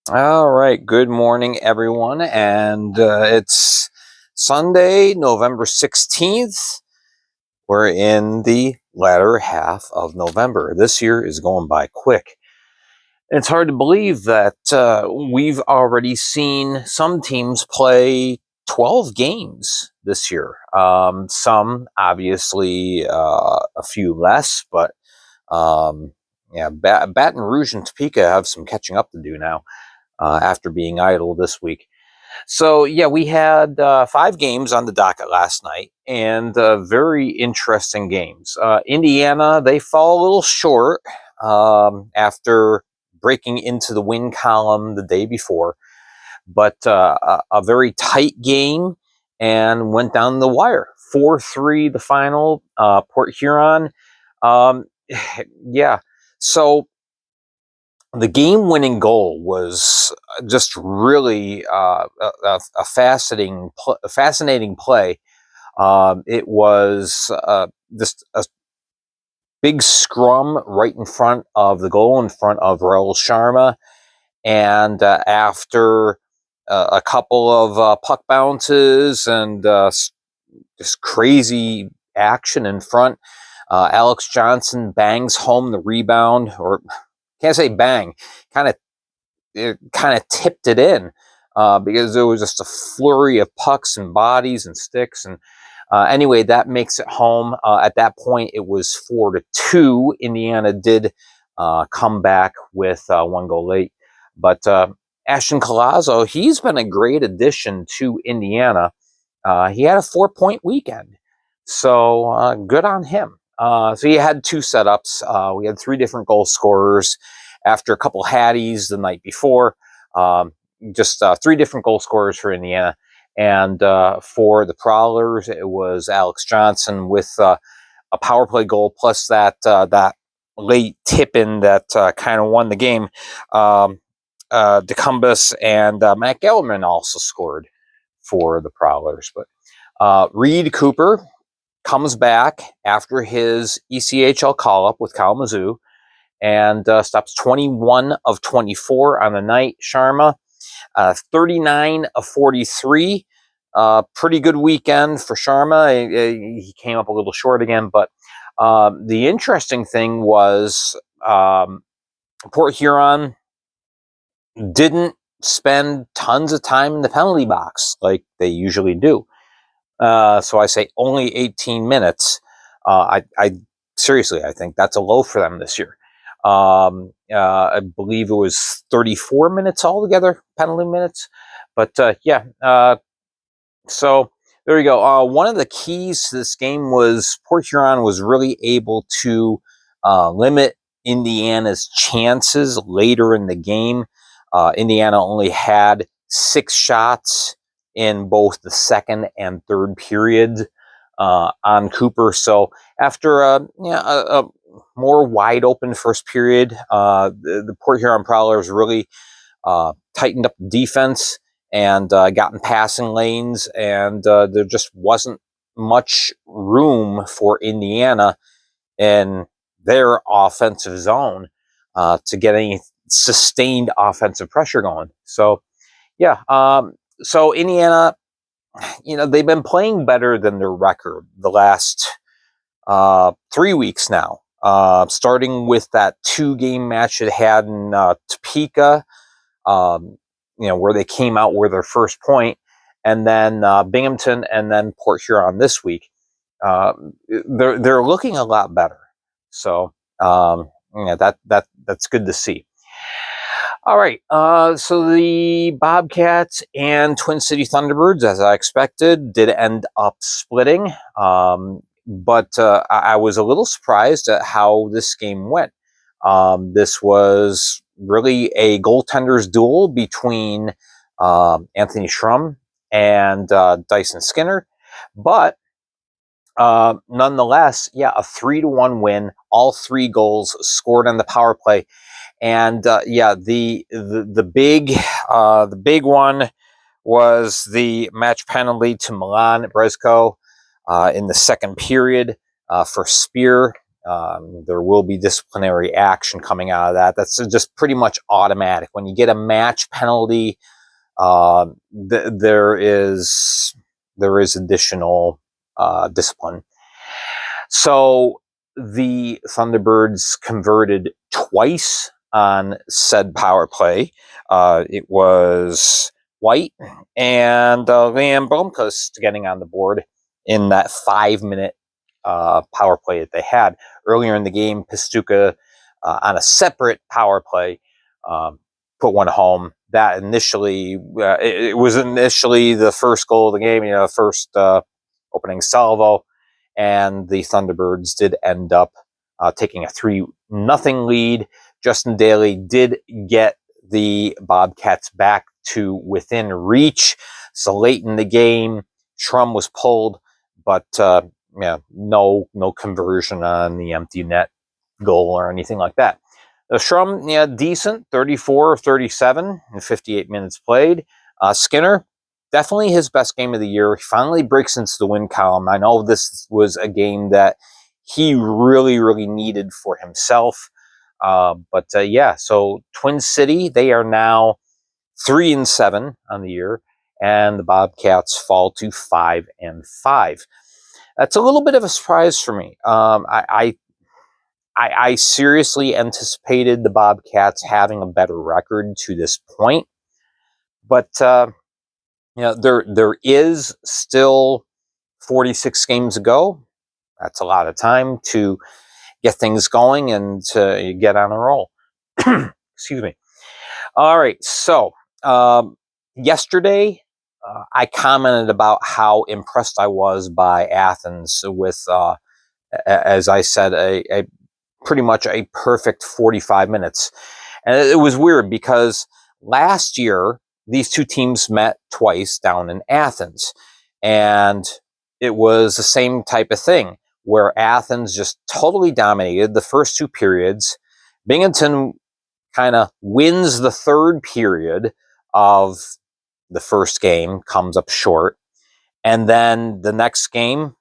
All right, good morning, everyone. And it's Sunday, November 16th. We're in the latter half of November. This year is going by quick. It's hard to believe that we've already seen some teams play 12 games this year. Some, obviously, a few less, but yeah, Baton Rouge and Topeka have some catching up to do now after being idle this week. So, yeah, we had 5 games on the docket last night, and very interesting games. Indiana, they fall a little short after breaking into the win column the day before, but a very tight game and went down the wire. 4-3 the final. Port Huron. Um, yeah. So the game-winning goal was just really a fascinating play. It was just a big scrum right in front of the goal, in front of Raul Sharma, and after a couple of puck bounces and just crazy action in front, Alex Johnson bangs home the rebound, or can't say bang, kind of it kind of tipped it in because there was just a flurry of pucks and bodies and sticks. And anyway, that makes it home. At that point, it was 4-2. Indiana did come back with 1 goal late. But Ashton Collazo, he's been a great addition to Indiana. He had a 4-point weekend. So good on him. So he had 2 setups. We had 3 different goal scorers after a couple Hatties the night before. Just 3 different goal scorers for Indiana. And for the Prowlers, it was Alex Johnson with a power play goal, plus that late tip-in that kind of won the game. DeCumbus and Matt Gellerman also scored for the Prowlers. But Reed Cooper comes back after his ECHL call-up with Kalamazoo and stops 21 of 24 on the night. Sharma, 39 of 43. Pretty good weekend for Sharma. He came up a little short again, but the interesting thing was Port Huron didn't spend tons of time in the penalty box like they usually do. So I say only 18 minutes. I seriously, I think that's a low for them this year. I believe it was 34 minutes altogether, penalty minutes. But yeah, so there you go. One of the keys to this game was Port Huron was really able to limit Indiana's chances later in the game. Indiana only had 6 shots in both the second and third period on Cooper. So after a more wide open first period, the Port Huron Prowlers really tightened up the defense and got in passing lanes, and there just wasn't much room for Indiana in their offensive zone to get any sustained offensive pressure going. So, yeah, so Indiana, they've been playing better than their record the last 3 weeks now, starting with that 2-game match it had in Topeka, where they came out with their first point, and then Binghamton, and then Port Huron this week. They're looking a lot better. So that's good to see. All right, so the Bobcats and Twin City Thunderbirds, as I expected, did end up splitting. But I was a little surprised at how this game went. This was really a goaltender's duel between Anthony Schrum and Dyson Skinner. But nonetheless, yeah, a 3-1 win. All 3 goals scored on the power play. And yeah, the big one was the match penalty to Milan Brezko in the second period for Spear. There will be disciplinary action coming out of that. That's just pretty much automatic. When you get a match penalty, there is additional discipline. So the Thunderbirds converted twice on said power play. It was White and Liam Blomqvist getting on the board in that 5-minute power play that they had. Earlier in the game, Pastuca on a separate power play put one home. That initially, it was initially the first goal of the game, first opening salvo, and the Thunderbirds did end up taking a 3-0 lead. Justin Daly did get the Bobcats back to within reach. So late in the game, Schrum was pulled, but no conversion on the empty net goal or anything like that. Schrum, decent, 34 of 37 in 58 minutes played. Skinner, definitely his best game of the year. He finally breaks into the win column. I know this was a game that he really, really needed for himself. So Twin City, they are now 3-7 on the year, and the Bobcats fall to 5-5. That's a little bit of a surprise for me. I seriously anticipated the Bobcats having a better record to this point, but there is still 46 games to go. That's a lot of time to get things going and to get on a roll. Excuse me. All right, so yesterday I commented about how impressed I was by Athens with, as I said, a pretty much a perfect 45 minutes. And it was weird because last year, these two teams met twice down in Athens. And it was the same type of thing where Athens just totally dominated the first two periods. Binghamton kind of wins the third period of the first game, comes up short. And then the next game,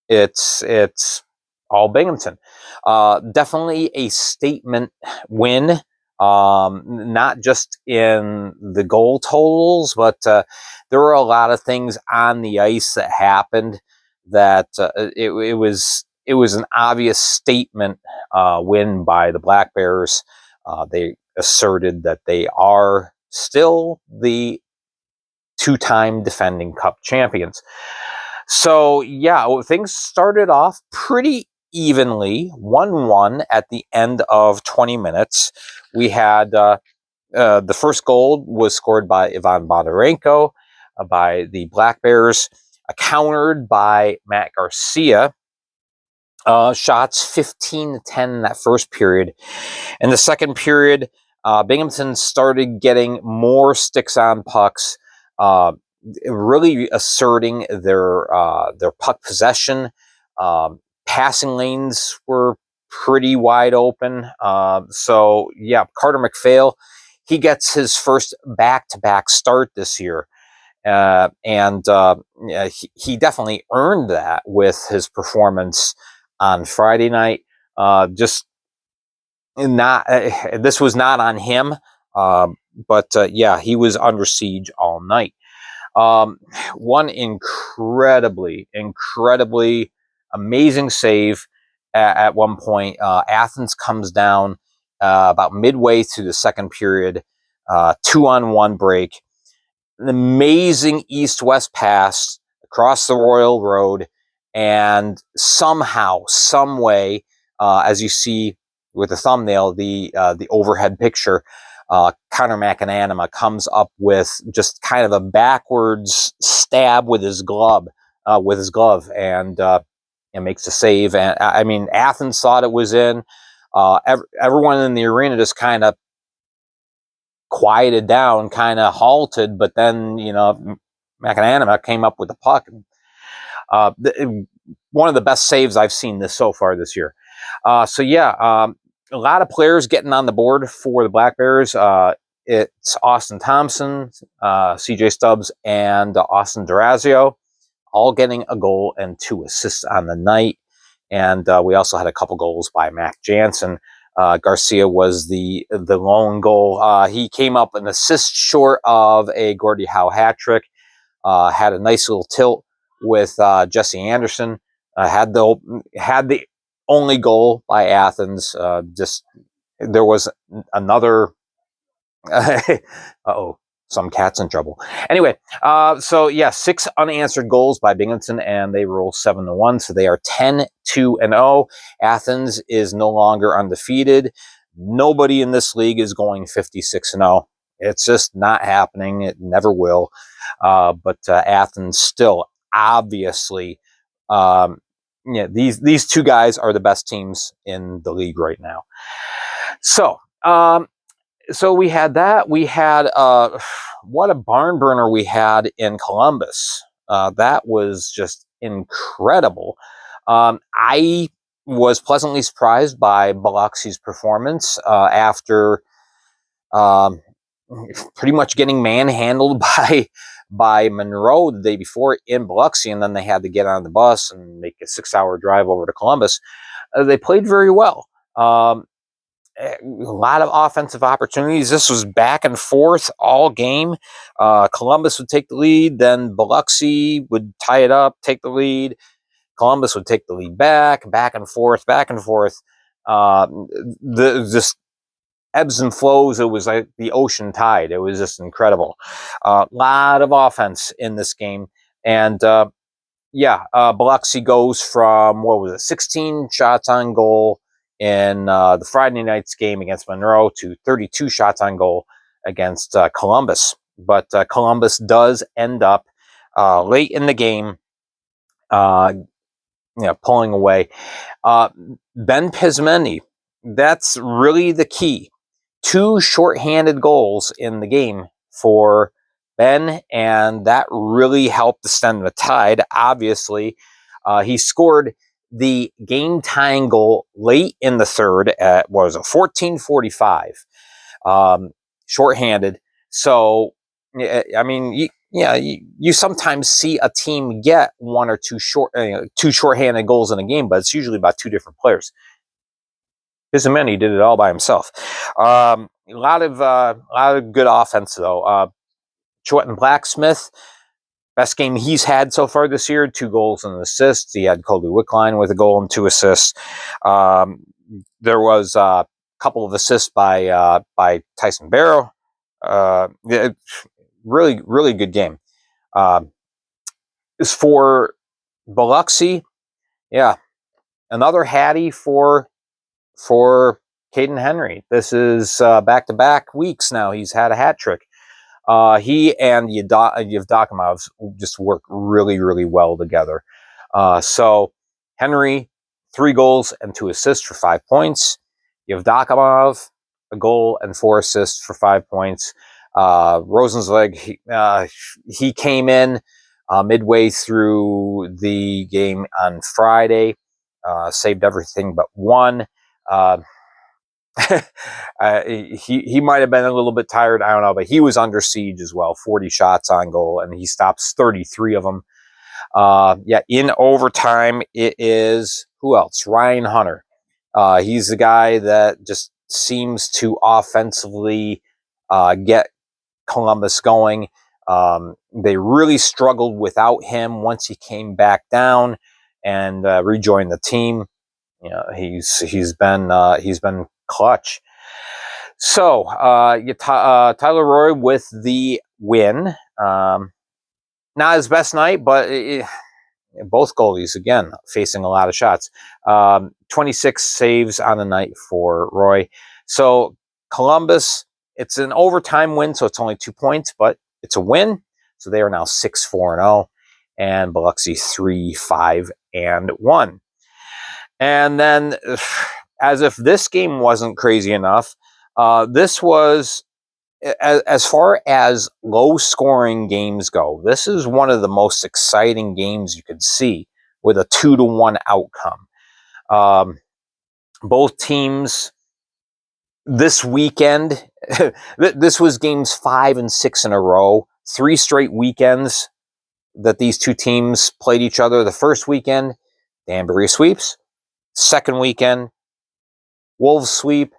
it's all Binghamton. Definitely a statement win, not just in the goal totals, but there were a lot of things on the ice that happened that it was an obvious statement win by the Black Bears. They asserted that they are still the two-time defending Cup champions. So, things started off pretty evenly, 1-1 at the end of 20 minutes. We had the first goal was scored by Ivan Bondarenko by the Black Bears, countered by Matt Garcia. Shots 15-10 in that first period. In the second period, Binghamton started getting more sticks on pucks, really asserting their puck possession. Passing lanes were pretty wide open. Carter McPhail, he gets his first back-to-back start this year. He definitely earned that with his performance on Friday night. This was not on him, he was under siege all night. One incredibly amazing save at one point. Athens comes down about midway through the second period, 2-on-1 break. An amazing east-west pass across the Royal Road, and somehow, some way, as you see with the thumbnail, the overhead picture, Connor McAnanima comes up with just kind of a backwards stab with his glove, and makes a save. And I mean, Athens thought it was in. Everyone in the arena just kind of quieted down, kind of halted, but then McAnanima came up with the puck. One of the best saves I've seen so far this year. A lot of players getting on the board for the Black Bears. It's Austin Thompson, CJ Stubbs, and Austin Durazio, all getting a goal and 2 assists on the night. And we also had a couple goals by Mac Jansen. Garcia was the lone goal. He came up an assist short of a Gordie Howe hat trick. Had a nice little tilt with Jesse Anderson. Had the only goal by Athens. Just there was another. Uh-oh, some cat's in trouble. Anyway, so yeah, 6 unanswered goals by Binghamton, and they roll 7-1. So they are 10-2-0. Athens is no longer undefeated. Nobody in this league is going 56-0. It's just not happening. It never will. But Athens still obviously, yeah, these two guys are the best teams in the league right now. So, so we had that. We had what a barn burner we had in Columbus. That was just incredible. I was pleasantly surprised by Biloxi's performance after pretty much getting manhandled by Monroe the day before in Biloxi, and then they had to get on the bus and make a 6-hour drive over to Columbus. They played very well. A lot of offensive opportunities. This was back and forth all game. Columbus would take the lead, then Biloxi would tie it up, take the lead. Columbus would take the lead back and forth, back and forth. Just ebbs and flows. It was like the ocean tide. It was just incredible. A lot of offense in this game. And Biloxi goes from, 16 shots on goal in the Friday night's game against Monroe to 32 shots on goal against Columbus. But Columbus does end up late in the game, pulling away. Ben Pismendi, that's really the key. 2 shorthanded goals in the game for Ben, and that really helped to stem the tide. Obviously, he scored the game-tying goal late in the third at, 14:45, shorthanded. So, I mean, you sometimes see a team get 1 or 2 shorthanded goals in a game, but it's usually about 2 different players. Pismendi did it all by himself. A lot of good offense though. Chawton Blacksmith, best game he's had so far this year. 2 goals and an assist. He had Colby Wickline with a goal and 2 assists. There was a couple of assists by Tyson Barrow. Really, really good game. As for Biloxi, yeah, another Hattie for Caden Henry. This is back-to-back weeks now. He's had a hat trick. He and Yevdokimov just work really, really well together. So Henry, 3 goals and 2 assists for 5 points. Yevdokimov, a goal and 4 assists for 5 points. Rosenzweig, he came in midway through the game on Friday, saved everything but 1. He might have been a little bit tired, I don't know, but he was under siege as well. 40 shots on goal, and he stops 33 of them. In overtime, it is, who else? Ryan Hunter. He's the guy that just seems to offensively get Columbus going. They really struggled without him once he came back down and rejoined the team. He's been clutch. So Tyler Roy with the win. Not his best night, but both goalies again facing a lot of shots. 26 saves on the night for Roy. So Columbus, it's an overtime win, so it's only 2 points, but it's a win. So they are now 6-4-0, and Biloxi 3-5-1. And then, as if this game wasn't crazy enough, this was, as far as low-scoring games go, this is one of the most exciting games you could see with a 2-1 outcome. Both teams this weekend, this was games 5 and 6 in a row, 3 straight weekends that these two teams played each other. The first weekend, Danbury sweeps. second weekend, Wolves sweep.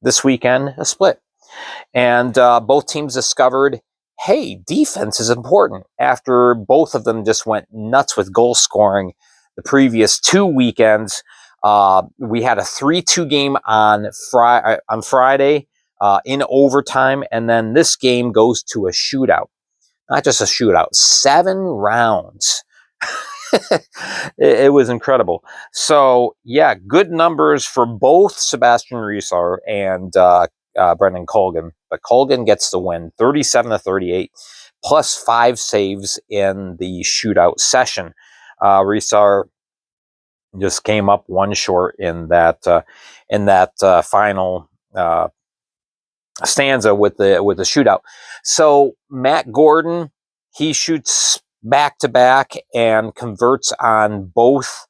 This weekend, a split. And both teams discovered, hey, defense is important after both of them just went nuts with goal scoring the previous 2 weekends. We had a 3-2 game on Friday in overtime, and then this game goes to a shootout. Not just a shootout, 7 rounds. it was incredible. So, yeah, good numbers for both Sebastian Reesar and Brendan Colgan. But Colgan gets the win, 37-38, plus 5 saves in the shootout session. Reesar just came up one short in that final stanza with the shootout. So Matt Gordon, he shoots back to back and converts on both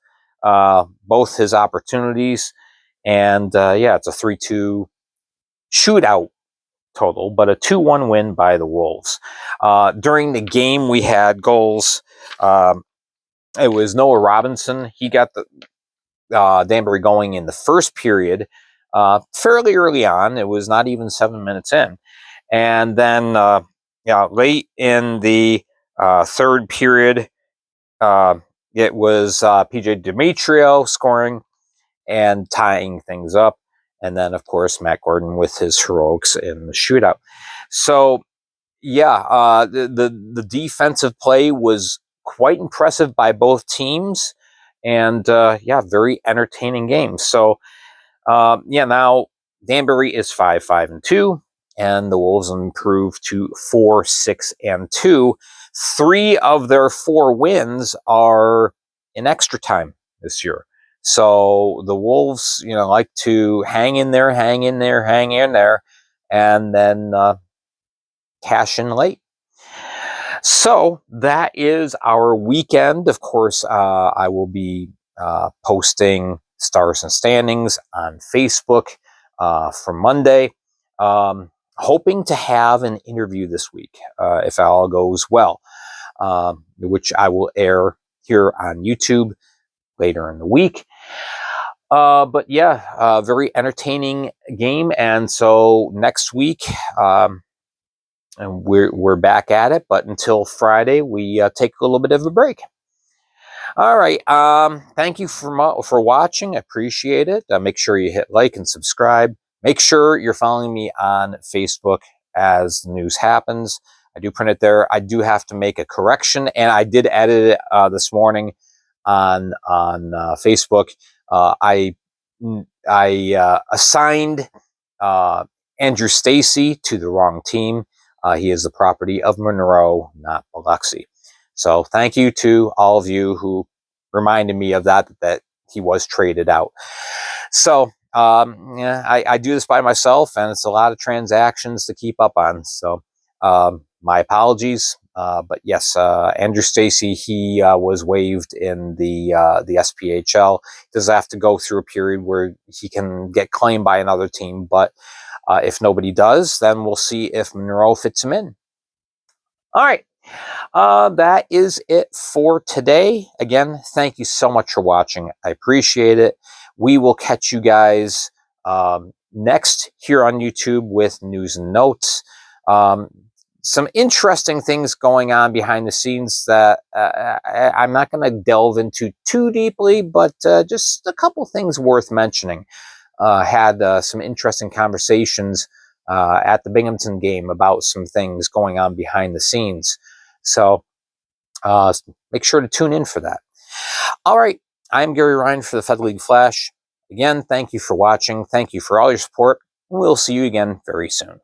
his opportunities, and yeah, it's a 3-2 shootout total, but a 2-1 win by the Wolves. During the game, we had goals. It was Noah Robinson. He got the Danbury going in the first period fairly early on. It was not even 7 minutes in. And then late in the third period, it was PJ Demetrio scoring and tying things up. And then, of course, Matt Gordon with his heroics in the shootout. So, yeah, the defensive play was quite impressive by both teams. And, yeah, very entertaining game. So, yeah, now Danbury is 5-5-2, and the Wolves improved to 4-6-2. 3 of their 4 wins are in extra time this year. So the Wolves, like to hang in there, and then cash in late. So that is our weekend. Of course, I will be posting stars and standings on Facebook for Monday. Hoping to have an interview this week, if all goes well, which I will air here on YouTube later in the week. But yeah, very entertaining game. And so next week, and we're back at it. But until Friday, we take a little bit of a break. All right. Thank you for watching. I appreciate it. Make sure you hit like and subscribe. Make sure you're following me on Facebook as the news happens. I do print it there. I do have to make a correction, and I did edit it this morning on Facebook. I assigned Andrew Stacy to the wrong team. He is the property of Monroe, not Biloxi. So thank you to all of you who reminded me of that he was traded out. So yeah, I do this by myself, and it's a lot of transactions to keep up on. So my apologies. But yes, Andrew Stacy, he was waived in the SPHL. He does have to go through a period where he can get claimed by another team, but if nobody does, then we'll see if Monroe fits him in. All right. That is it for today. Again, thank you so much for watching. I appreciate it. We will catch you guys next here on YouTube with news and notes. Some interesting things going on behind the scenes that I'm not going to delve into too deeply, but just a couple things worth mentioning. Had some interesting conversations at the Binghamton game about some things going on behind the scenes. So make sure to tune in for that. All right. I'm Gary Ryan for the Fed League Flash. Again, thank you for watching. Thank you for all your support. And we'll see you again very soon.